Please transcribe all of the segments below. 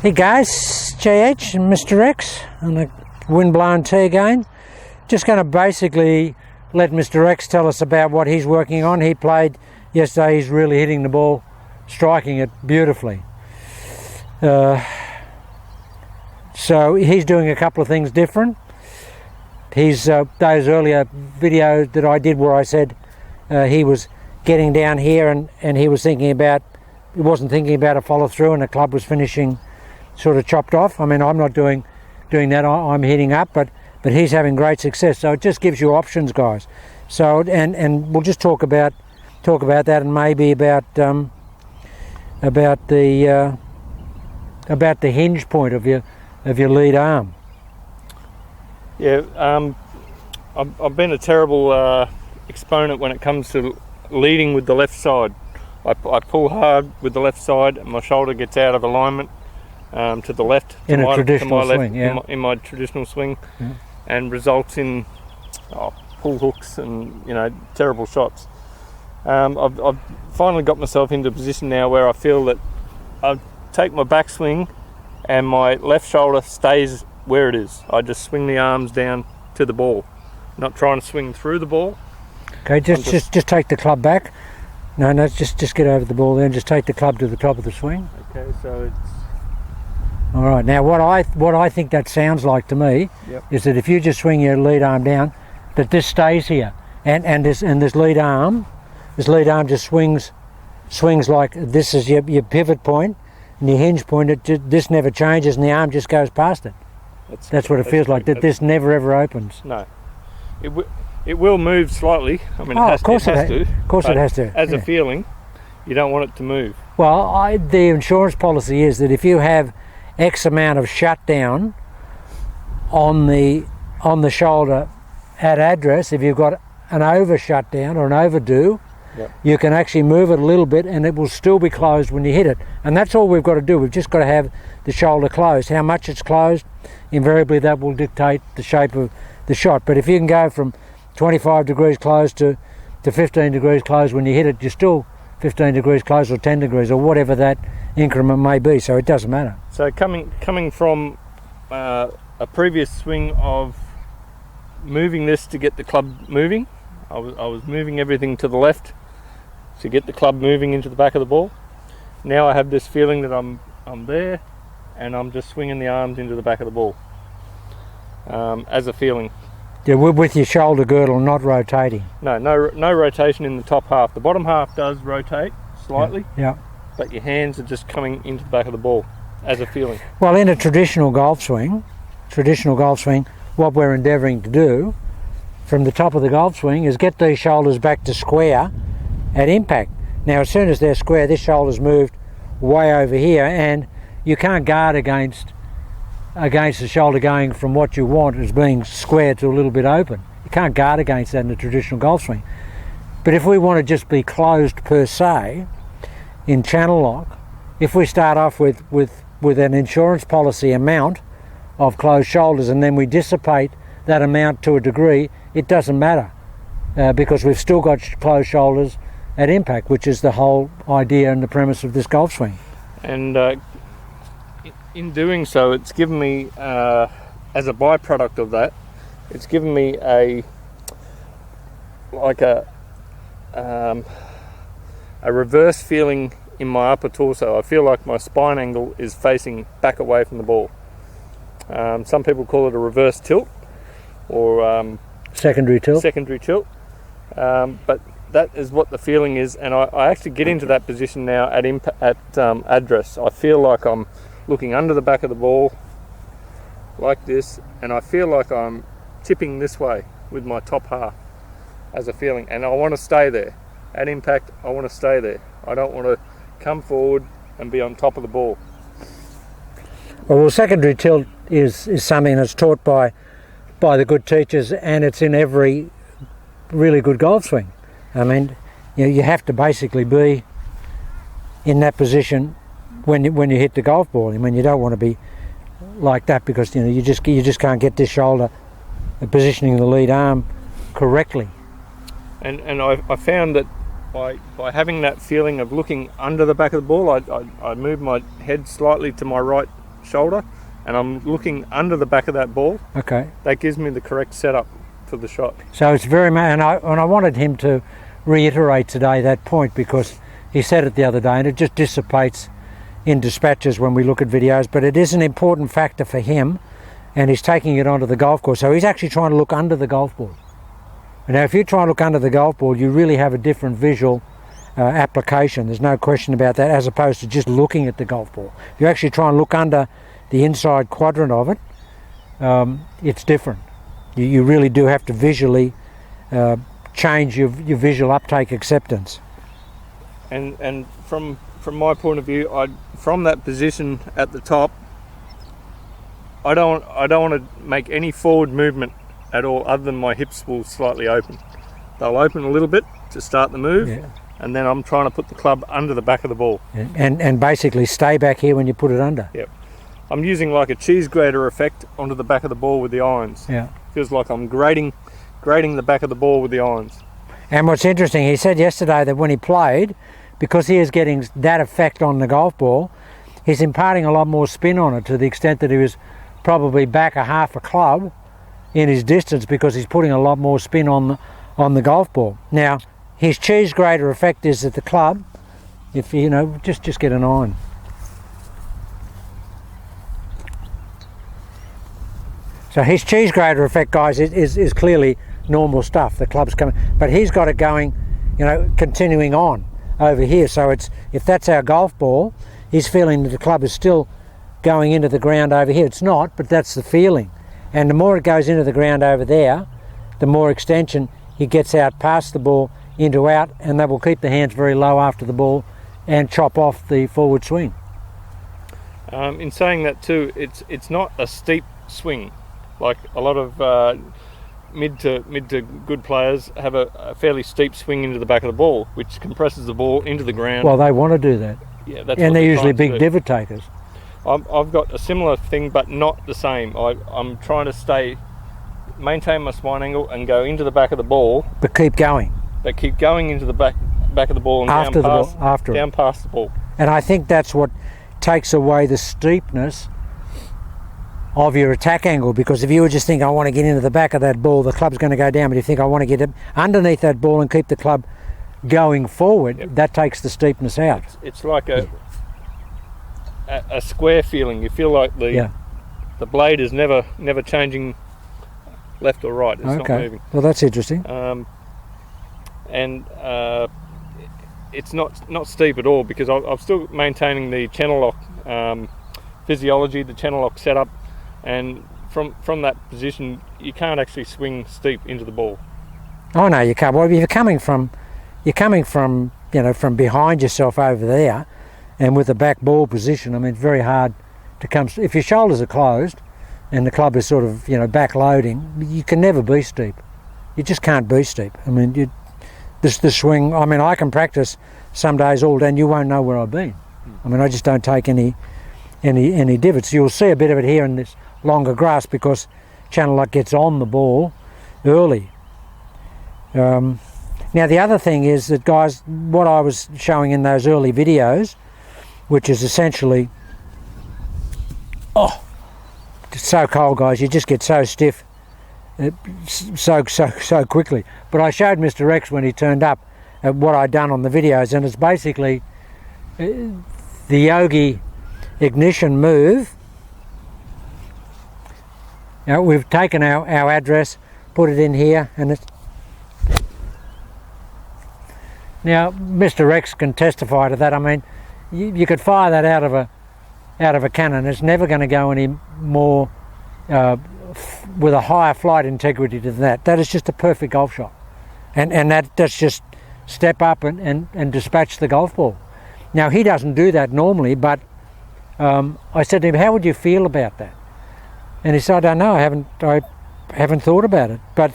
Hey guys, JH and MrX on the Windblown Tee again. Just going to basically let MrX tell us about what he's working on. He played yesterday, he's really hitting the ball, striking it beautifully. So he's doing a couple of things different. He's those earlier videos that I did where I said he was getting down here and he was thinking about, he wasn't thinking about a follow through and the club was finishing sort of chopped off. I mean, I'm not doing that. I'm hitting up, but he's having great success. So it just gives you options, guys. So and we'll just talk about that and maybe about the hinge point of your lead arm. Yeah, I've been a terrible exponent when it comes to leading with the left side. I pull hard with the left side and my shoulder gets out of alignment to the left, in a traditional swing, in my traditional swing, and results in pull hooks and terrible shots. I've finally got myself into a position now where I feel that I take my backswing and my left shoulder stays where it is. I just swing the arms down to the ball, not trying to swing through the ball. Okay, just take the club back. No, just get over the ball there and just take the club to the top of the swing. Okay, so it's all right. Now, what I think that sounds like to me is that if you just swing your lead arm down, that this stays here, and this lead arm just swings like this is your pivot point, and your hinge point. This never changes, and the arm just goes past it. That's what it feels like. That this never ever opens. No, it will move slightly. I mean, of course it has to. Of course it has to. As a feeling, you don't want it to move. Well, the insurance policy is that if you have X amount of shutdown on the shoulder at address, if you've got an over shutdown or an overdue, you can actually move it a little bit and it will still be closed when you hit it. And that's all we've got to do. We've just got to have the shoulder closed. How much it's closed, invariably that will dictate the shape of the shot. But if you can go from 25 degrees closed to 15 degrees closed when you hit it, you're still 15 degrees closed or 10 degrees or whatever that increment may be, so it doesn't matter. So coming from a previous swing of moving this to get the club moving, I was moving everything to the left to get the club moving into the back of the ball. Now I have this feeling that I'm there and I'm just swinging the arms into the back of the ball as a feeling. Yeah, with your shoulder girdle not rotating. No rotation in the top half. The bottom half does rotate slightly. Yeah. But your hands are just coming into the back of the ball as a feeling. Well, in a traditional golf swing, what we're endeavouring to do from the top of the golf swing is get these shoulders back to square at impact. Now, as soon as they're square, this shoulder's moved way over here, and you can't guard against the shoulder going from what you want as being square to a little bit open. You can't guard against that in a traditional golf swing. But if we want to just be closed per se, in channel lock, if we start off with an insurance policy amount of closed shoulders and then we dissipate that amount to a degree, it doesn't matter because we've still got closed shoulders at impact, which is the whole idea and the premise of this golf swing. And in doing so, it's given me, as a byproduct of that, it's given me a reverse feeling in my upper torso. I feel like my spine angle is facing back away from the ball. Some people call it a reverse tilt or secondary tilt. But that is what the feeling is, and I actually get into that position now at address. I feel like I'm looking under the back of the ball like this, and I feel like I'm tipping this way with my top half as a feeling, and I want to stay there. At impact, I want to stay there. I don't want to come forward and be on top of the ball. Well, secondary tilt is something that's taught by the good teachers, and it's in every really good golf swing. I mean, you have to basically be in that position when you hit the golf ball. I mean, you don't want to be like that because you just can't get this shoulder positioning the lead arm correctly. And I found that by having that feeling of looking under the back of the ball, I move my head slightly to my right shoulder and I'm looking under the back of that ball, Okay. that gives me the correct setup for the shot. So it's very much, and I wanted him to reiterate today that point, because he said it the other day and it just dissipates in dispatches when we look at videos, but it is an important factor for him, and he's taking it onto the golf course. So he's actually trying to look under the golf ball. Now if you try and look under the golf ball, you really have a different visual application. There's no question about that, as opposed to just looking at the golf ball. If you actually try and look under the inside quadrant of it, it's different. You really do have to visually change your visual uptake acceptance. And from my point of view, from that position at the top, I don't want to make any forward movement at all, other than my hips will slightly open. They'll open a little bit to start the move, Yeah. and then I'm trying to put the club under the back of the ball. And basically stay back here when you put it under. Yep. I'm using like a cheese grater effect onto the back of the ball with the irons. Yeah. Feels like I'm grating the back of the ball with the irons. And what's interesting, he said yesterday that when he played, because he is getting that effect on the golf ball, he's imparting a lot more spin on it, to the extent that he was probably back a half a club in his distance, because he's putting a lot more spin on the golf ball. Now, his cheese grater effect is that the club, if you know, just get an iron. So his cheese grater effect, guys, is clearly normal stuff. The club's coming, but he's got it going, you know, continuing on over here. So it's, if that's our golf ball, he's feeling that the club is still going into the ground over here. It's not, but that's the feeling. And the more it goes into the ground over there, the more extension he gets out past the ball into out, and that will keep the hands very low after the ball and chop off the forward swing. In saying that too, it's not a steep swing. Like a lot of mid to good players have a fairly steep swing into the back of the ball, which compresses the ball into the ground. Well, they want to do that. Yeah, that's and what they're usually trying to big do. divot takers. I've got a similar thing, but not the same. I'm trying to maintain my spine angle and go into the back of the ball, But keep going. but keep going into the back of the ball and After the down ball, past, after it. down past the ball. And I think that's what takes away the steepness of your attack angle, because if you would just think, I want to get into the back of that ball, the club's going to go down. But if you think, I want to get it underneath that ball and keep the club going forward, Yep. that takes the steepness out. It's like a square feeling. You feel like the blade is never changing left or right. It's not moving. Well, that's interesting. And it's not steep at all, because I'm still maintaining the channel lock physiology, the channel lock setup, and from that position you can't actually swing steep into the ball. Oh no, you can't. Well, if you're coming from, you know, from behind yourself over there, and with the back ball position, I mean, it's very hard to come. If your shoulders are closed and the club is sort of, you know, back loading, you can never be steep. You just can't be steep. I mean, the swing. I mean, I can practice some days all day, and you won't know where I've been. I mean, I just don't take any divots. You'll see a bit of it here in this longer grass, because channel lock gets on the ball early. Now the other thing is that, guys, what I was showing in those early videos, which is essentially, it's so cold, guys, you just get so stiff so quickly. But I showed MrX when he turned up what I'd done on the videos, and it's basically the yogi ignition move. You know, we've taken our address, put it in here, and it's now MrX can testify to that. I mean, you could fire that out of a cannon. It's never going to go any more with a higher flight integrity than that. That is just a perfect golf shot, and that's just step up and dispatch the golf ball. Now he doesn't do that normally, but I said to him, "How would you feel about that?" And he said, "I don't know. I haven't thought about it." But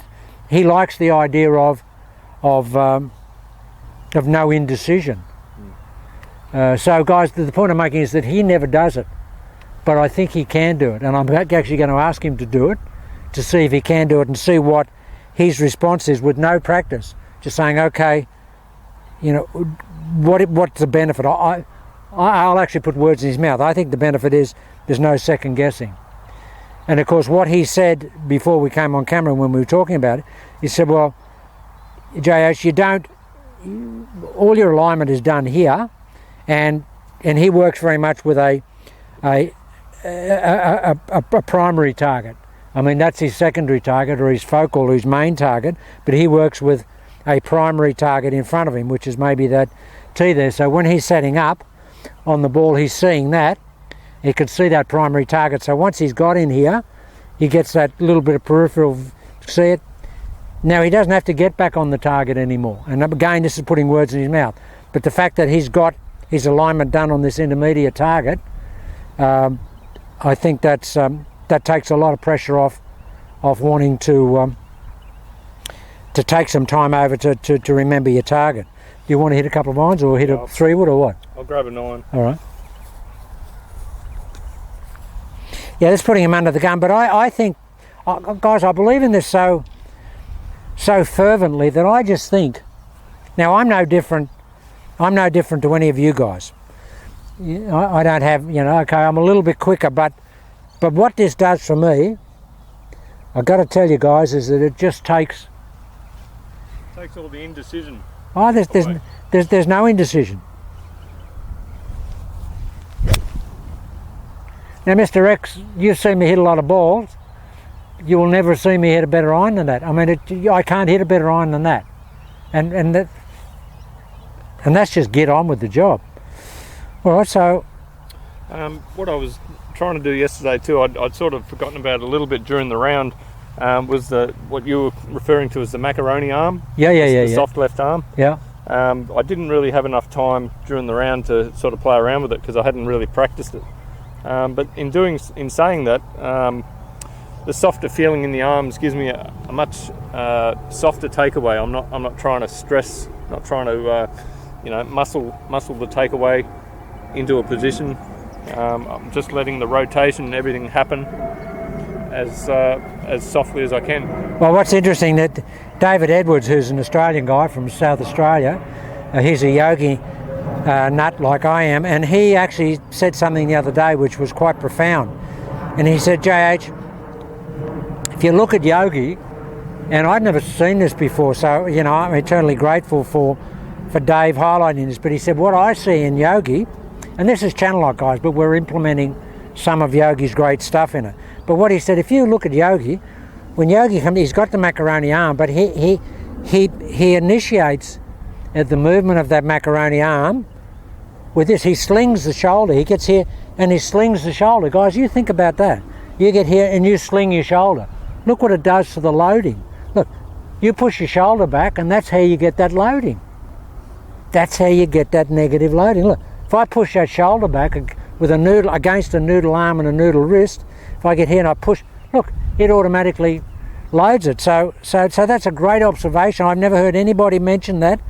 he likes the idea of no indecision. So, guys, the point I'm making is that he never does it, but I think he can do it, and I'm actually going to ask him to do it, to see if he can do it and see what his response is with no practice. Just saying, okay, you know, what's the benefit? I'll actually put words in his mouth. I think the benefit is there's no second guessing. And of course what he said before we came on camera when we were talking about it, he said, well, JH, all your alignment is done here, and he works very much with a primary target. I mean, that's his secondary target or his focal or his main target, but he works with a primary target in front of him, which is maybe that tee there. So when he's setting up on the ball, he's seeing that. He can see that primary target. So once he's got in here, he gets that little bit of peripheral, see it? Now he doesn't have to get back on the target anymore. And again, this is putting words in his mouth. But the fact that he's got his alignment done on this intermediate target, I think that takes a lot of pressure off wanting to take some time over to remember your target. Do you want to hit a couple of irons or hit a 3-wood or what? I'll grab a 9. All right. Yeah, that's putting him under the gun. But I think, guys, I believe in this so fervently that I just think, now I'm no different to any of you guys. I don't have, okay, I'm a little bit quicker, but what this does for me, I've got to tell you guys, is that it just takes all the indecision. Oh, there's no indecision. Now, MrX, you've seen me hit a lot of balls. You will never see me hit a better iron than that. I mean, I can't hit a better iron than that, and that's just get on with the job. All right, so what I was trying to do yesterday too, I'd sort of forgotten about it a little bit during the round, was what you were referring to as the Macaroni Arm. The soft left arm. Yeah. I didn't really have enough time during the round to sort of play around with it because I hadn't really practiced it. But in saying that, the softer feeling in the arms gives me a much softer takeaway. I'm not trying to stress, not trying to muscle the takeaway into a position. I'm just letting the rotation and everything happen as softly as I can. Well, what's interesting that David Edwards, who's an Australian guy from South Australia, he's a yogi nut like I am, and he actually said something the other day which was quite profound. And he said, JH, if you look at yogi, and I'd never seen this before, so I'm eternally grateful for Dave highlighting this, but he said what I see in yogi, and this is channel lock, guys, but we're implementing some of yogi's great stuff in it. But what he said, if you look at yogi, when yogi comes, he's got the macaroni arm, but he initiates the movement of that macaroni arm with this. He slings the shoulder. He gets here and he slings the shoulder. Guys, you think about that. You get here and you sling your shoulder. Look what it does to the loading. Look, you push your shoulder back and that's how you get that loading. That's how you get that negative loading. Look, if I push that shoulder back with a noodle against a noodle arm and a noodle wrist, if I get here and I push, look, it automatically loads it. So that's a great observation. I've never heard anybody mention that,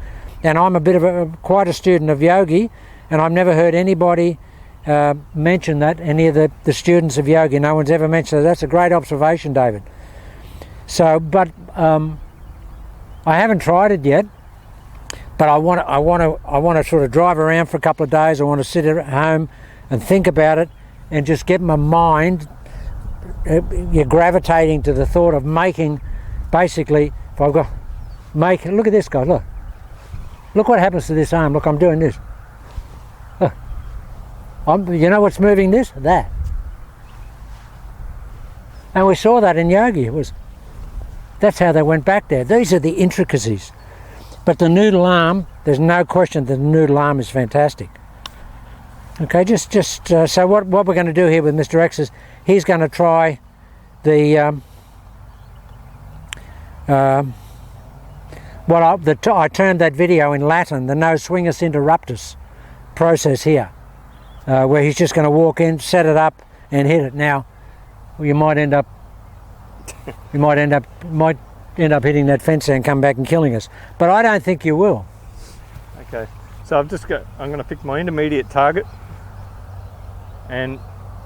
and I'm a bit of quite a student of yogi, and I've never heard anybody mention that, any of the students of yogi. No one's ever mentioned that. That's a great observation, David. So, but I haven't tried it yet. But I want to sort of drive around for a couple of days. I want to sit at home and think about it, and just get my mind gravitating to the thought of making. Basically, if I've got look at this, guys. Look what happens to this arm. Look, I'm doing this. Look, you know what's moving this? That. And we saw that in yogi. That's how they went back there. These are the intricacies. But the noodle arm, there's no question that the noodle arm is fantastic. Okay, so what we're going to do here with MrX is he's going to try the I termed that video in Latin the no swingus interruptus process here, where he's just going to walk in, set it up, and hit it. Now, you might end up hitting that fence and come back and killing us. But I don't think you will. Okay, so I'm going to pick my intermediate target, and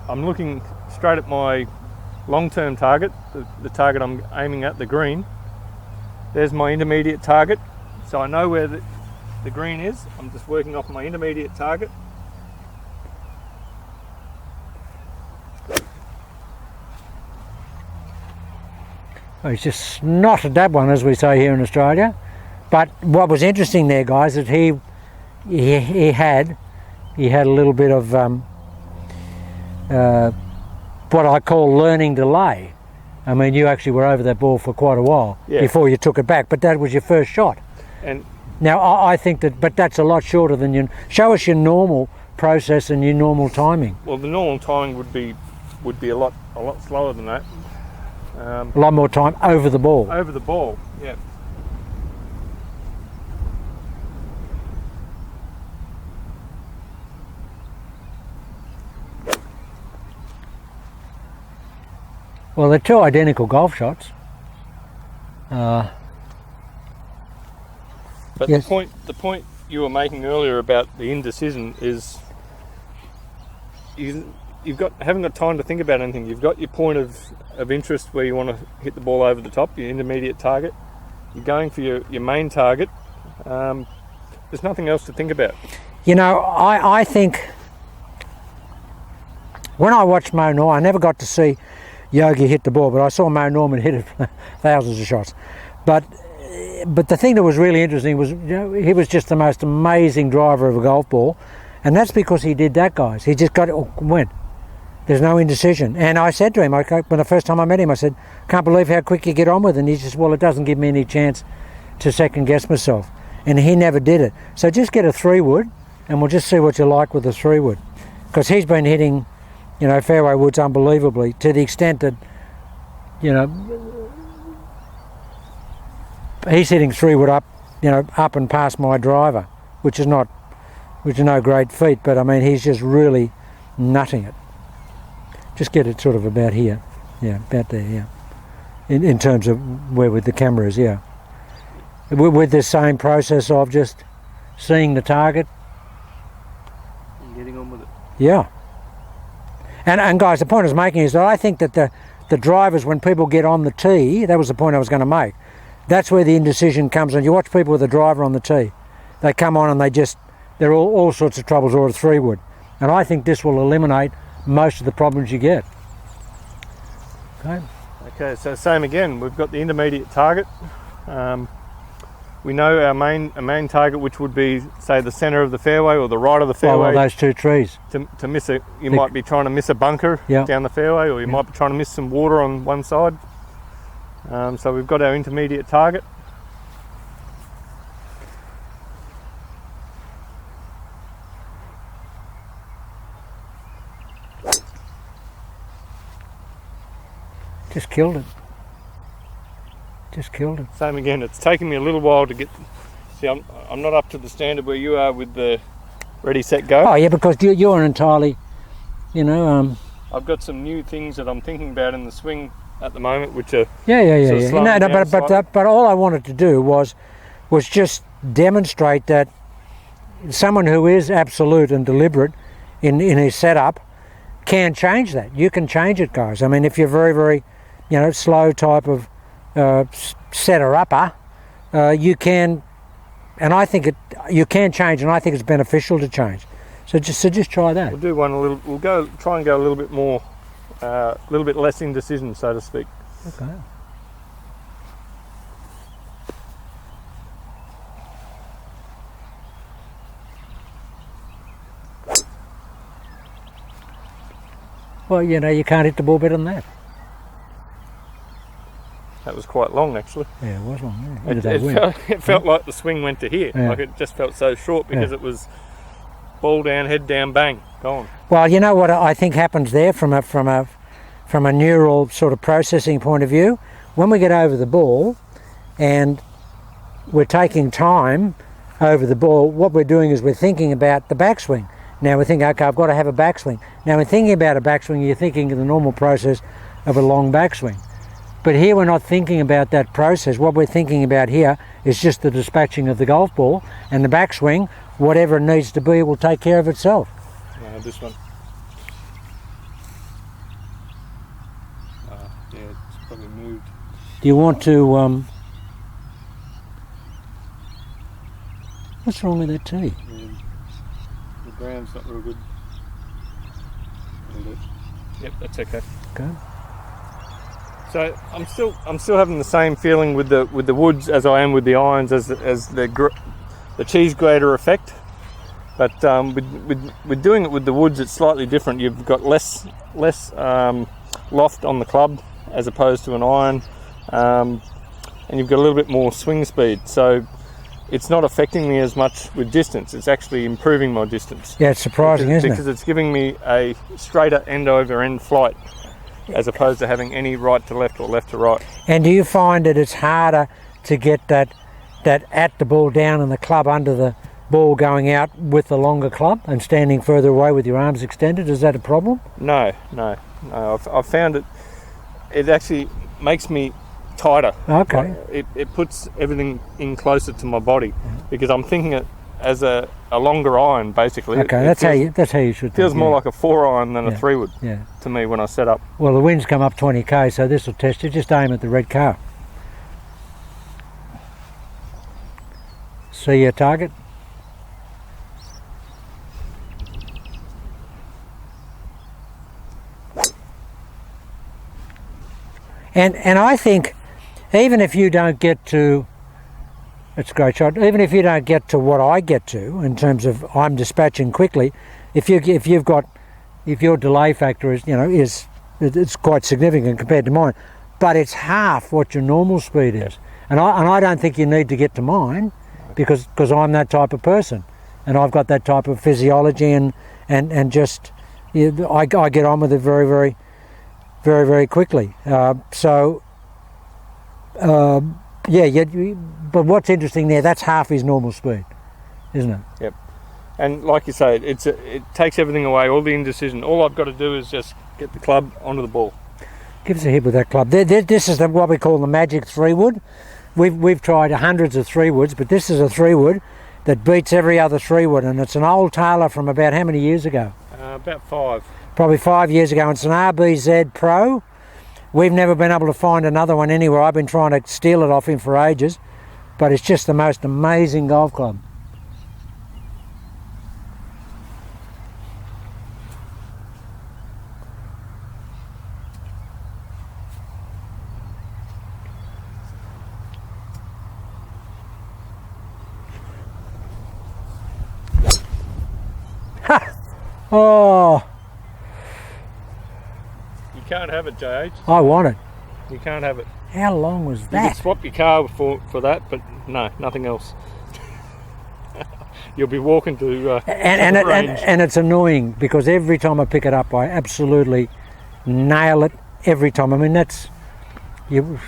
I'm looking straight at my long-term target, the target I'm aiming at, the green. There's my intermediate target, so I know where the green is. I'm just working off my intermediate target. Well, he's just snotted that one, as we say here in Australia. But what was interesting there, guys, is he had a little bit of what I call learning delay. I mean, you actually were over that ball for quite a while before you took it back, but that was your first shot. And now I think that, but that's a lot shorter than you. Show us your normal process and your normal timing. Well, the normal timing would be a lot slower than that. A lot more time over the ball. Over the ball, yeah. Well, they're two identical golf shots. But yes. the point you were making earlier about the indecision is haven't got time to think about anything. You've got your point of interest where you want to hit the ball over the top, your intermediate target. You're going for your main target. There's nothing else to think about. You know, I think when I watched Mo Norman, I never got to see Yogi hit the ball, but I saw Mo Norman hit it thousands of shots. But the thing that was really interesting was, you know, he was just the most amazing driver of a golf ball, and that's because he did that, guys. He just got it, went. There's no indecision. And I said to him, okay, when the first time I met him, I said, can't believe how quick you get on with it. And he says, well, it doesn't give me any chance to second guess myself. And he never did it. So just get a 3-wood, and we'll just see what you like with the 3-wood. Because he's been hitting, you know, fairway woods unbelievably, to the extent that, you know, he's hitting 3-wood up, you know, up and past my driver, which is no great feat, but I mean, he's just really nutting it. Just get it sort of about here, yeah, about there, yeah. In terms of where with the camera is, yeah. With the same process of just seeing the target. And getting on with it. Yeah. And guys, the point I was making is that I think that the drivers, when people get on the tee, that was the point I was going to make, that's where the indecision comes in. You watch people with a driver on the tee, they come on and they're all sorts of troubles, or a 3-wood. And I think this will eliminate most of the problems you get. Okay, so same again, we've got the intermediate target. We know our main target, which would be, say, the centre of the fairway or the right of the fairway. Oh, well, those two trees. To miss you might be trying to miss a bunker down the fairway, or you might be trying to miss some water on one side. So we've got our intermediate target. Just killed it. Just killed it. Same again, it's taken me a little while to get... See, I'm not up to the standard where you are with the ready, set, go. Oh, yeah, because you're entirely, you know... I've got some new things that I'm thinking about in the swing at the moment, which are... Yeah. No, but all I wanted to do was just demonstrate that someone who is absolute and deliberate in his setup can change that. You can change it, guys. I mean, if you're very, very, you know, slow type of setter-upper, you can, and I think you can change, and I think it's beneficial to change. So just try that. We'll do one a little. We'll try and go a little bit more, a little bit less indecision, so to speak. Okay. Well, you know, you can't hit the ball better than that. That was quite long, actually. Yeah, it was long. Yeah. It felt like the swing went to here. Yeah. Like it just felt so short because it was ball down, head down, bang, gone. Well, you know what I think happens there from a neural sort of processing point of view? When we get over the ball and we're taking time over the ball, what we're doing is we're thinking about the backswing. Now we're thinking, okay, I've got to have a backswing. Now when thinking about a backswing, you're thinking of the normal process of a long backswing. But here we're not thinking about that process. What we're thinking about here is just the dispatching of the golf ball, and the backswing, whatever it needs to be, will take care of itself. This one. Yeah, it's probably moved. Do you want to... What's wrong with that tee? Yeah, the ground's not real good. Yep, that's okay. Okay. So I'm still having the same feeling with the woods as I am with the irons as the cheese grater effect. But with doing it with the woods, it's slightly different. You've got less loft on the club as opposed to an iron, and you've got a little bit more swing speed. So it's not affecting me as much with distance. It's actually improving my distance. Yeah, it's surprising, isn't it? Because it's giving me a straighter end over end flight, as opposed to having any right to left or left to right. And do you find that it's harder to get that at the ball down and the club under the ball going out with the longer club and standing further away with your arms extended? Is that a problem? No. I've found it actually makes me tighter. Okay. It puts everything in closer to my body, because I'm thinking it as a longer iron, basically. Okay, that's how you should think. Feels more like a 4-iron than a 3-wood to me when I set up. Well, the wind's come up 20k, so this will test you. Just aim at the red car. See your target. And I think even if you don't get to, it's a great shot, even if you don't get to what I get to in terms of I'm dispatching quickly, if your delay factor is it's quite significant compared to mine, but it's half what your normal speed is. And I don't think you need to get to mine, because I'm that type of person and I've got that type of physiology and just I get on with it very, very, very, very quickly. But what's interesting there, that's half his normal speed, isn't it? Yep. And like you say, it takes everything away, all the indecision. All I've got to do is just get the club onto the ball. Give us a hit with that club. This is what we call the magic 3-wood. We've tried hundreds of 3-woods, but this is a 3-wood that beats every other 3-wood, and it's an old Taylor from about how many years ago? About 5. Probably 5 years ago. It's an RBZ Pro. We've never been able to find another one anywhere. I've been trying to steal it off him for ages, but it's just the most amazing golf club. Oh, You can't have it, JH. I want it. You can't have it. How long was You that? could swap your car for that, but no, nothing else. You'll be walking to and it's annoying, because every time I pick it up I absolutely nail it every time. I mean, that's you.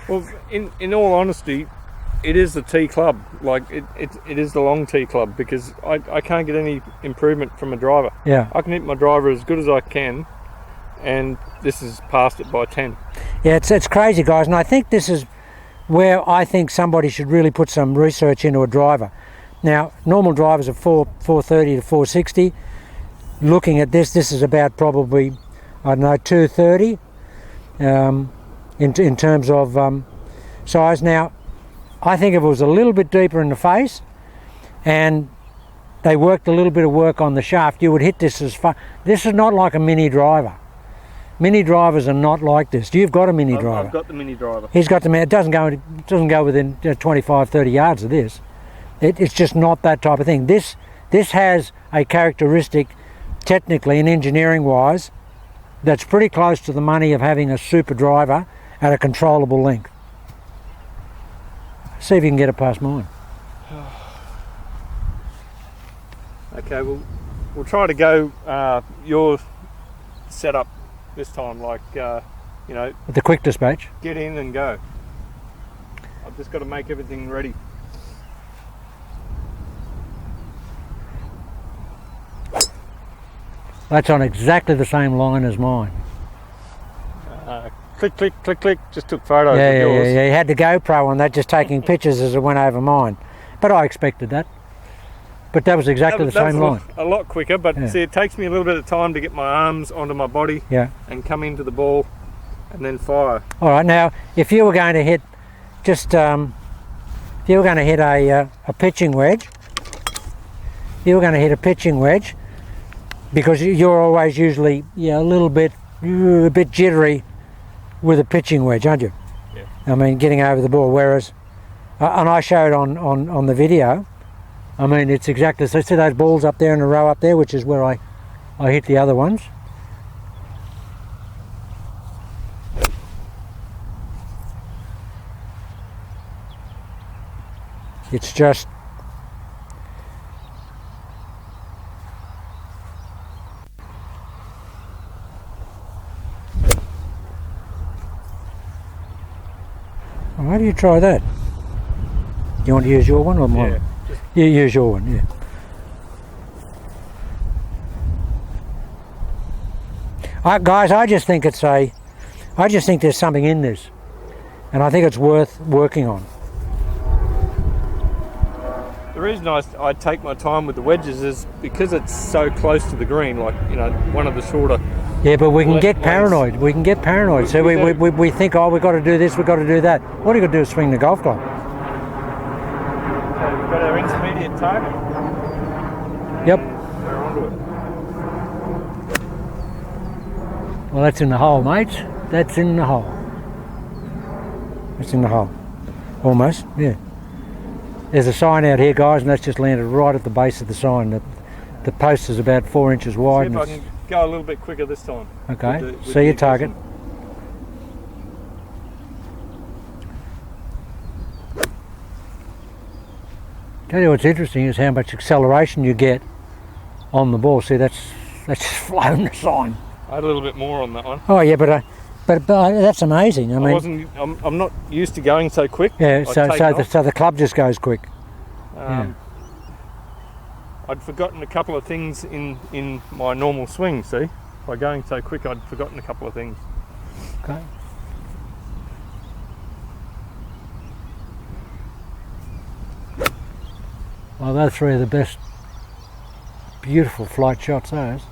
Well, in all honesty, it is the T club. Like it is the long T club, because I can't get any improvement from a driver. Yeah. I can hit my driver as good as I can, and this has passed it by 10. Yeah, it's crazy, guys, and I think this is where I think somebody should really put some research into a driver. Now, normal drivers are 430 to 460. Looking at this is about probably, I don't know, 230 in terms of size. Now, I think if it was a little bit deeper in the face and they worked a little bit of work on the shaft, you would hit this as far. This is not like a mini driver. Mini drivers are not like this. You've got a mini driver. I've got the mini driver. He's got the mini. It doesn't go within 25, 30 yards of this. It's just not that type of thing. This has a characteristic, technically and engineering wise, that's pretty close to the money of having a super driver at a controllable length. See if you can get it past mine. Okay, we'll try to go your setup this time, like The quick dispatch. Get in and go. I've just got to make everything ready. That's on exactly the same line as mine. Click, click, click, click. Just took photos Yeah, of yours. He had the GoPro on that, just taking pictures as it went over mine. But I expected that. But that was exactly the same line. A lot quicker, but Yeah. see, it takes me a little bit of time to get my arms onto my body and come into the ball and then fire. All right, now if you were going to hit if you were going to hit a pitching wedge, because you're always usually a bit jittery with a pitching wedge, aren't you? Yeah. I mean, getting over the ball. Whereas, and I showed on the video, I mean, it's exactly, so see those balls up there in a row up there, which is where I hit the other ones. It's just, why do you try that? You want to use your one or mine? Yeah. You use your one, yeah. Guys, I just think there's something in this, and I think it's worth working on. The reason I take my time with the wedges is because it's so close to the green, like, you know, one of the shorter. Yeah, but we can get ways. paranoid. We can get paranoid. So we think, oh, we've got to do this, we've got to do that. What you got to do is swing the golf club. So we've got our intermediate target. Yep. We're onto it. Well, that's in the hole, mates. That's in the hole. It's in the hole. Almost, yeah. There's a sign out here, guys, and that's just landed right at the base of the sign. The post is about 4 inches wide. See if I can go a little bit quicker this time. Okay, with see your target. Tell you what's interesting is how much acceleration you get on the ball. See, that's just flown the sign. I had a little bit more on that one. Oh yeah, but that's amazing. I mean, I'm not used to going so quick. Yeah, so the club just goes quick. Yeah. I'd forgotten a couple of things in my normal swing. See, by going so quick, I'd forgotten a couple of things. Okay. Well, those three are the best. Beautiful flight shots, those.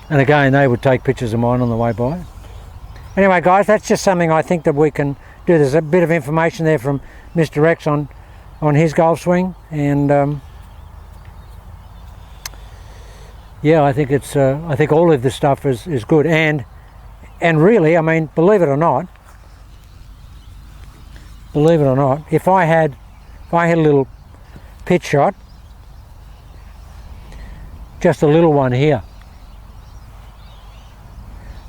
And again, they would take pictures of mine on the way by. Anyway, guys, that's just something I think that we can do. There's a bit of information there from MrX on his golf swing, and yeah, I think it's I think all of this stuff is good, and really, I mean, believe it or not, if I had a little pitch shot, just a little one here,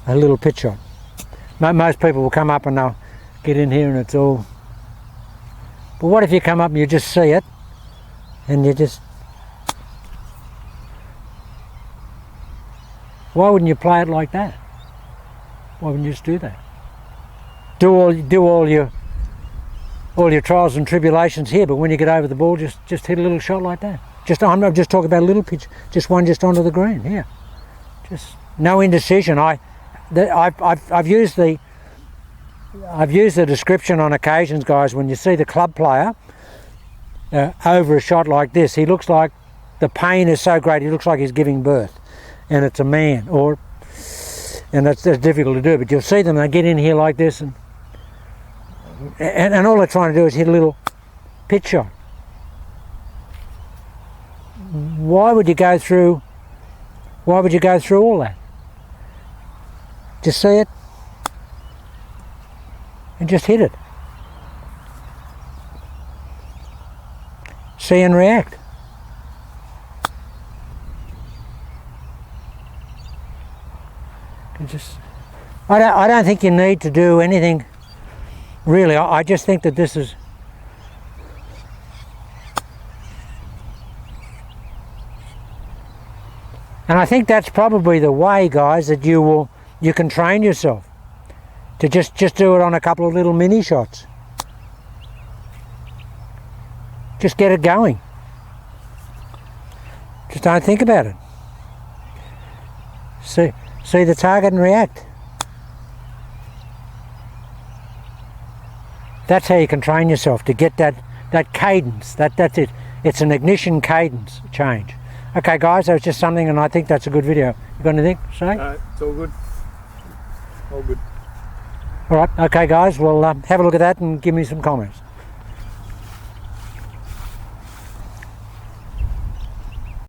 a little pitch shot. Most people will come up and they'll get in here and it's all, but what if you come up and you just see it and you just, why wouldn't you play it like that? Why wouldn't you just do that? Do all your trials and tribulations here, but when you get over the ball, just hit a little shot like that. I'm just talking about a little pitch, just one just onto the green here. Just no indecision. I've used the description on occasions, guys. When you see the club player over a shot like this, he looks like the pain is so great. He looks like he's giving birth, and it's a man. And that's difficult to do. But you'll see them. They get in here like this, and all they're trying to do is hit a little pitch shot. Why would you go through all that? Just see it and just hit it. See and react. I don't think you need to do anything really. I just think that this is, and I think that's probably the way, guys, that you can train yourself to just do it on a couple of little mini shots. Just get it going. Just don't think about it. See the target and react. That's how you can train yourself to get that cadence. That's it. It's an ignition cadence change. Okay, guys, that was just something, and I think that's a good video. You got anything to say? No, it's all good. All good. All right. Okay, guys. Well, have a look at that and give me some comments.